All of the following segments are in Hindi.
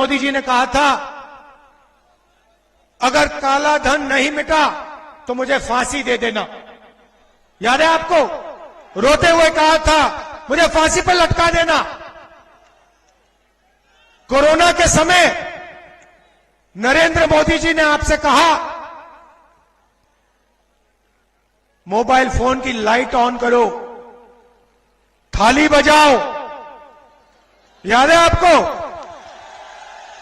मोदी जी ने कहा था, अगर काला धन नहीं मिटा तो मुझे फांसी दे देना। याद है आपको? रोते हुए कहा था, मुझे फांसी पर लटका देना। कोरोना के समय नरेंद्र मोदी जी ने आपसे कहा, मोबाइल फोन की लाइट ऑन करो, थाली बजाओ। याद है आपको?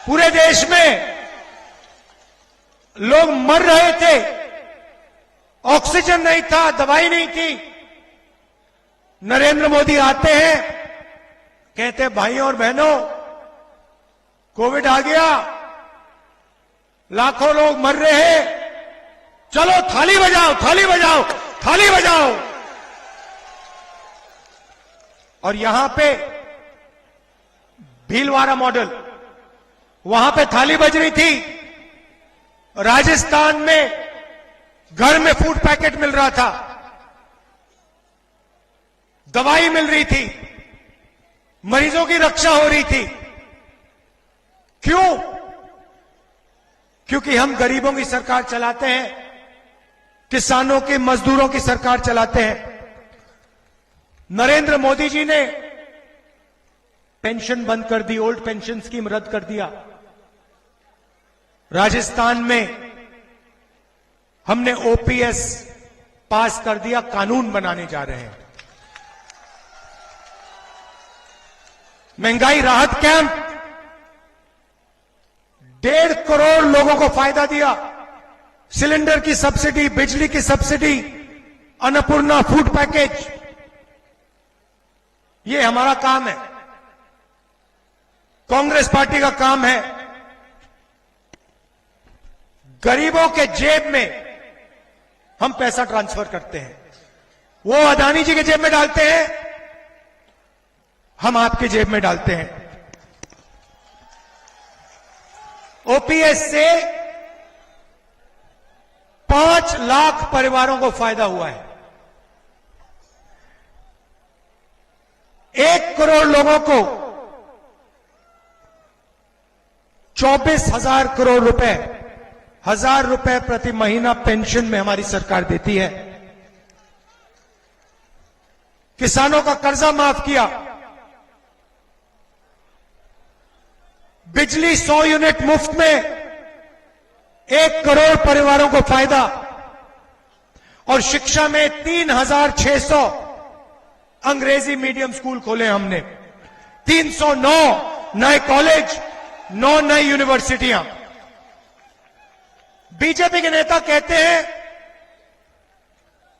पूरे देश में लोग मर रहे थे, ऑक्सीजन नहीं था, दवाई नहीं थी। नरेंद्र मोदी आते हैं, कहते भाइयों और बहनों, कोविड आ गया, लाखों लोग मर रहे हैं, चलो थाली बजाओ, थाली बजाओ, थाली बजाओ। और यहां पे भीलवाड़ा मॉडल, वहां पे थाली बज रही थी। राजस्थान में घर में फूड पैकेट मिल रहा था, दवाई मिल रही थी, मरीजों की रक्षा हो रही थी। क्यों? क्योंकि हम गरीबों की सरकार चलाते हैं, किसानों के, मजदूरों की सरकार चलाते हैं। नरेंद्र मोदी जी ने पेंशन बंद कर दी, ओल्ड पेंशन स्कीम रद्द कर दिया। राजस्थान में हमने ओपीएस पास कर दिया, कानून बनाने जा रहे हैं। महंगाई राहत कैंप 1.5 करोड़ लोगों को फायदा दिया। सिलेंडर की सब्सिडी, बिजली की सब्सिडी, अन्नपूर्णा फूड पैकेज, ये हमारा काम है, कांग्रेस पार्टी का काम है। गरीबों के जेब में हम पैसा ट्रांसफर करते हैं, वो अदानी जी के जेब में डालते हैं, हम आपके जेब में डालते हैं। ओपीएस से 5 लाख परिवारों को फायदा हुआ है। 1 करोड़ लोगों को 24,000 करोड़ रुपए, 1,000 रुपए प्रति महीना पेंशन में हमारी सरकार देती है। किसानों का कर्जा माफ किया, बिजली 100 यूनिट मुफ्त में, 1 करोड़ परिवारों को फायदा। और शिक्षा में 3,600 अंग्रेजी मीडियम स्कूल खोले हमने, 309 नए कॉलेज, 9 नई यूनिवर्सिटियां। बीजेपी के नेता कहते हैं,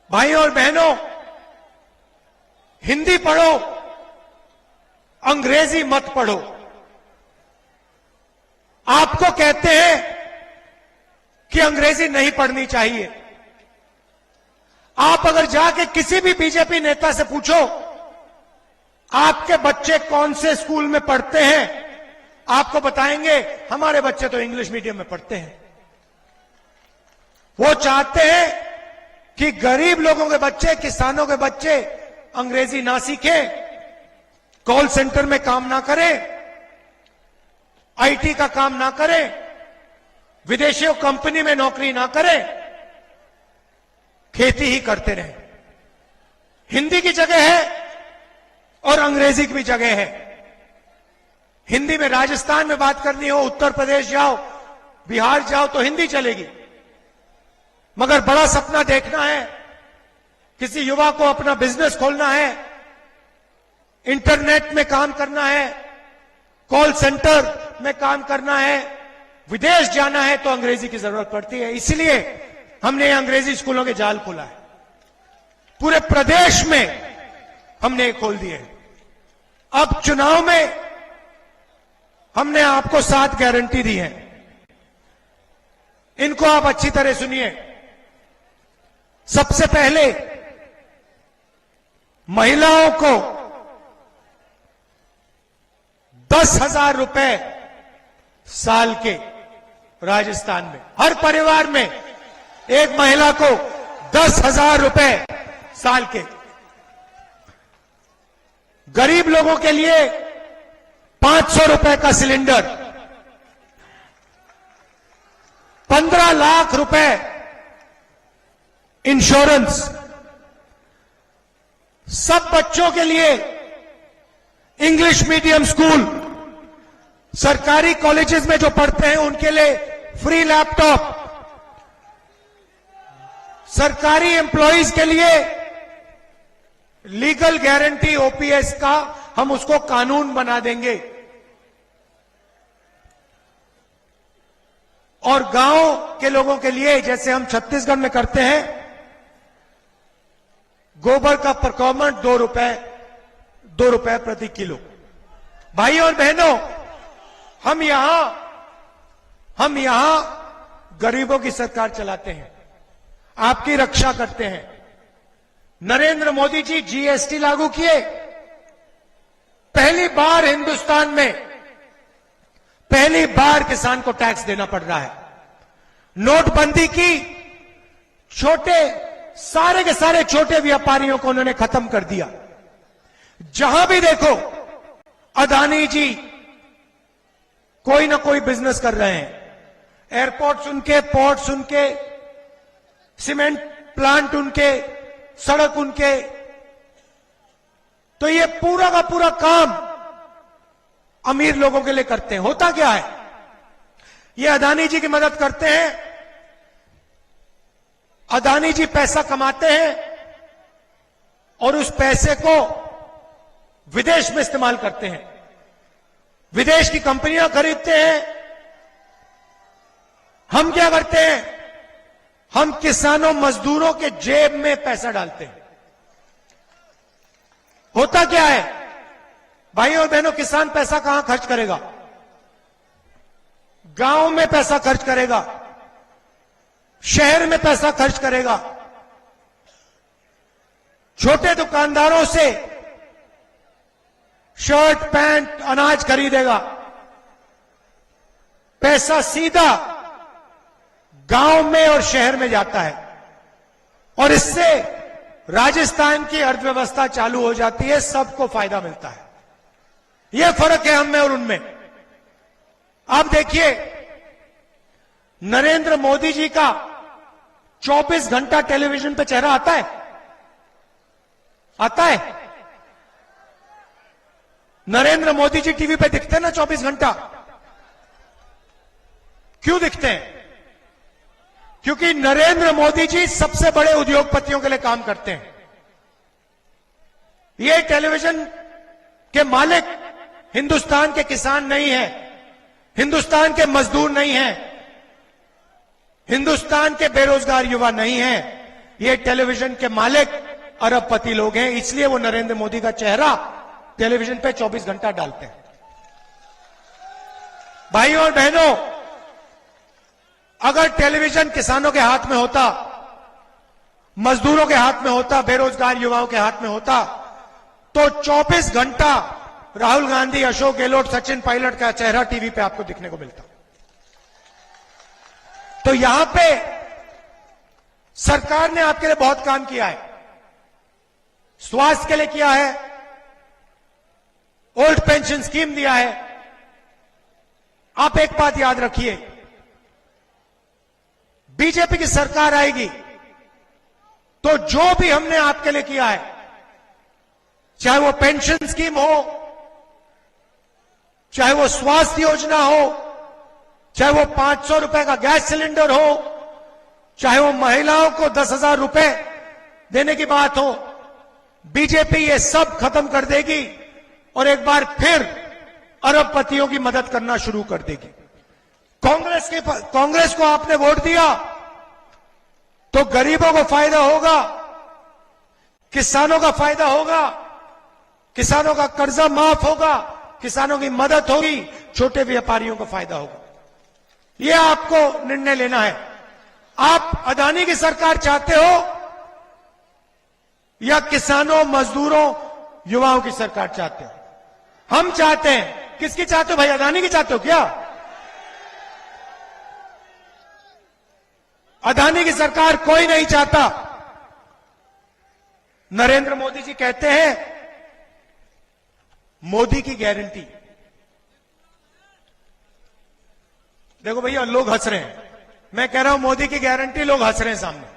भाइयों और बहनों, हिंदी पढ़ो, अंग्रेजी मत पढ़ो। आपको कहते हैं कि अंग्रेजी नहीं पढ़नी चाहिए। आप अगर जाके किसी भी बीजेपी नेता से पूछो, आपके बच्चे कौन से स्कूल में पढ़ते हैं, आपको बताएंगे हमारे बच्चे तो इंग्लिश मीडियम में पढ़ते हैं। वो चाहते हैं कि गरीब लोगों के बच्चे, किसानों के बच्चे अंग्रेजी ना सीखें, कॉल सेंटर में काम ना करें, आईटी का काम ना करें, विदेशियों कंपनी में नौकरी ना करें, खेती ही करते रहें। हिंदी की जगह है और अंग्रेजी की भी जगह है। हिंदी में राजस्थान में बात करनी हो, उत्तर प्रदेश जाओ, बिहार जाओ तो हिंदी चलेगी। मगर बड़ा सपना देखना है, किसी युवा को अपना बिजनेस खोलना है, इंटरनेट में काम करना है, कॉल सेंटर में काम करना है, विदेश जाना है, तो अंग्रेजी की जरूरत पड़ती है। इसलिए हमने अंग्रेजी स्कूलों के जाल खोला है। पूरे प्रदेश में हमने ये खोल दिए। अब चुनाव में हमने आपको 7 गारंटी दी है, इनको आप अच्छी तरह सुनिए। सबसे पहले महिलाओं को 10,000 रुपए साल के, राजस्थान में हर परिवार में एक महिला को 10,000 रुपए साल के। गरीब लोगों के लिए 500 रुपए का सिलेंडर, 15 लाख रुपए इंश्योरेंस, सब बच्चों के लिए इंग्लिश मीडियम स्कूल, सरकारी कॉलेजेस में जो पढ़ते हैं उनके लिए फ्री लैपटॉप, सरकारी एम्प्लॉइज के लिए लीगल गारंटी ओपीएस का हम उसको कानून बना देंगे। और गांव के लोगों के लिए, जैसे हम छत्तीसगढ़ में करते हैं, गोबर का प्रोक्योरमेंट 2 रुपए प्रति किलो। भाइयों और बहनों, हम यहां गरीबों की सरकार चलाते हैं, आपकी रक्षा करते हैं। नरेंद्र मोदी जी जीएसटी लागू किए, पहली बार हिंदुस्तान में पहली बार किसान को टैक्स देना पड़ रहा है। नोटबंदी की, सारे के सारे छोटे व्यापारियों को उन्होंने खत्म कर दिया। जहां भी देखो अदानी जी कोई ना कोई बिजनेस कर रहे हैं। एयरपोर्ट्स उनके, पोर्ट्स उनके, सीमेंट प्लांट उनके, सड़क उनके। तो ये पूरा का पूरा काम अमीर लोगों के लिए करते हैं। होता क्या है, ये अदानी जी की मदद करते हैं, अदानी जी पैसा कमाते हैं और उस पैसे को विदेश में इस्तेमाल करते हैं, विदेश की कंपनियां खरीदते हैं। हम क्या करते हैं, हम किसानों मजदूरों के जेब में पैसा डालते हैं। होता क्या है भाइयों और बहनों, किसान पैसा कहां खर्च करेगा? गांव में पैसा खर्च करेगा, शहर में पैसा खर्च करेगा, छोटे दुकानदारों से शर्ट पैंट अनाज खरीदेगा। पैसा सीधा गांव में और शहर में जाता है और इससे राजस्थान की अर्थव्यवस्था चालू हो जाती है, सबको फायदा मिलता है। यह फर्क है हम में और उनमें। आप देखिए, नरेंद्र मोदी जी का 24 घंटा टेलीविजन पे चेहरा आता है, आता है? नरेंद्र मोदी जी टीवी पे दिखते हैं ना 24 घंटा? क्यों दिखते हैं? क्योंकि नरेंद्र मोदी जी सबसे बड़े उद्योगपतियों के लिए काम करते हैं। ये टेलीविजन के मालिक हिंदुस्तान के किसान नहीं है, हिंदुस्तान के मजदूर नहीं है, हिंदुस्तान के बेरोजगार युवा नहीं है। ये टेलीविजन के मालिक अरबपति लोग हैं, इसलिए वो नरेंद्र मोदी का चेहरा टेलीविजन पे 24 घंटा डालते हैं। भाइयों और बहनों, अगर टेलीविजन किसानों के हाथ में होता, मजदूरों के हाथ में होता, बेरोजगार युवाओं के हाथ में होता, तो 24 घंटा राहुल गांधी, अशोक गहलोत, सचिन पायलट का चेहरा टीवी पे आपको दिखने को मिलता। तो यहां पे सरकार ने आपके लिए बहुत काम किया है, स्वास्थ्य के लिए किया है, ओल्ड पेंशन स्कीम दिया है। आप एक बात याद रखिए, बीजेपी की सरकार आएगी तो जो भी हमने आपके लिए किया है, चाहे वो पेंशन स्कीम हो, चाहे वो स्वास्थ्य योजना हो, चाहे वो 500 रुपए का गैस सिलेंडर हो, चाहे वो महिलाओं को 10,000 रुपए देने की बात हो, बीजेपी ये सब खत्म कर देगी और एक बार फिर अरबपतियों की मदद करना शुरू कर देगी। कांग्रेस को आपने वोट दिया तो गरीबों को फायदा होगा, किसानों का फायदा होगा, किसानों का कर्जा माफ होगा, किसानों की मदद होगी, छोटे व्यापारियों को फायदा होगा। यह आपको निर्णय लेना है। आप अदानी की सरकार चाहते हो या किसानों, मजदूरों, युवाओं की सरकार चाहते हो? हम चाहते हैं। किसकी चाहते हो भाई? अदानी की चाहते हो क्या? अदानी की सरकार कोई नहीं चाहता। नरेंद्र मोदी जी कहते हैं मोदी की गारंटी। देखो भैया, लोग हंस रहे हैं, मैं कह रहा हूं मोदी की गारंटी, लोग हंस रहे हैं सामने।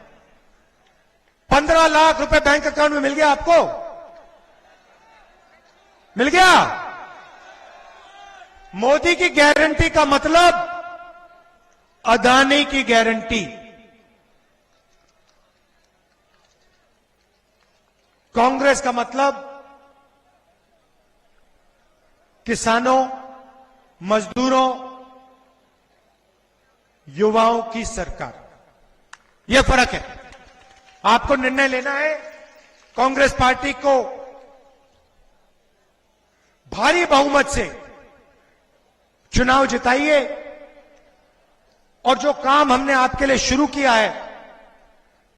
15 लाख रुपए बैंक अकाउंट में मिल गया आपको? मिल गया? मोदी की गारंटी का मतलब अदानी की गारंटी। कांग्रेस का मतलब किसानों, मजदूरों, युवाओं की सरकार। यह फर्क है। आपको निर्णय लेना है। कांग्रेस पार्टी को भारी बहुमत से चुनाव जिताइए और जो काम हमने आपके लिए शुरू किया है